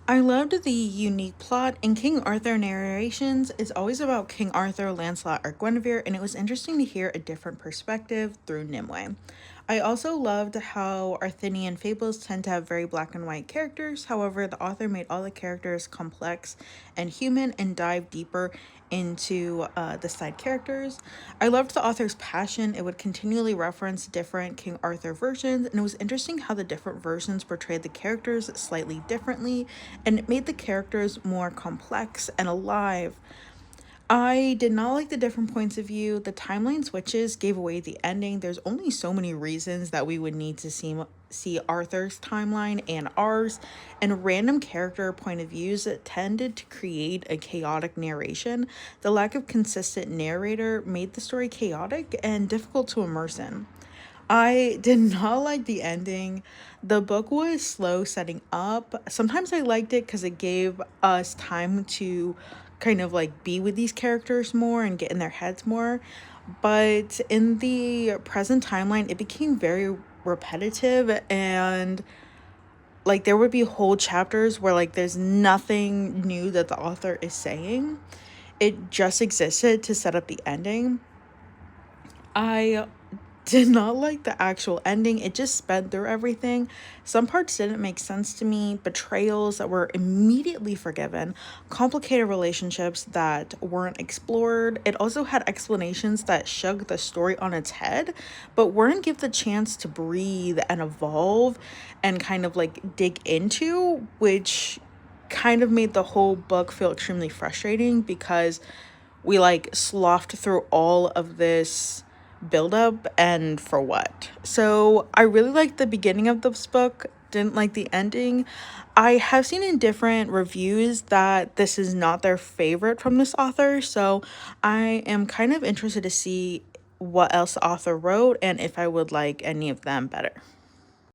I loved the unique plot, and King Arthur narrations is always about King Arthur, Lancelot, or Guinevere, and it was interesting to hear a different perspective through Nimue. I also loved how Arthurian fables tend to have very black and white characters. However, the author made all the characters complex and human and dived deeper into the side characters. I loved the author's passion. It would continually reference different King Arthur versions, and it was interesting how the different versions portrayed the characters slightly differently, and it made the characters more complex and alive. I did not like the different points of view. The timeline switches gave away the ending. There's only so many reasons that we would need to see Arthur's timeline and ours, and random character point of views that tended to create a chaotic narration. The lack of consistent narrator made the story chaotic and difficult to immerse in. I did not like the ending. The book was slow setting up. Sometimes I liked it because it gave us time to kind of like be with these characters more and get in their heads more. But in the present timeline, it became very repetitive, and like there would be whole chapters where like there's nothing new that the author is saying. It just existed to set up the ending. I did not like the actual ending. It just sped through everything. Some parts didn't make sense to me. Betrayals that were immediately forgiven, complicated relationships that weren't explored. It also had explanations that shook the story on its head, but weren't give the chance to breathe and evolve and kind of like dig into, which kind of made the whole book feel extremely frustrating because we like sloughed through all of this buildup and for what? So I really liked the beginning of this book, didn't like the ending. I have seen in different reviews that this is not their favorite from this author, so I am kind of interested to see what else the author wrote and if I would like any of them better.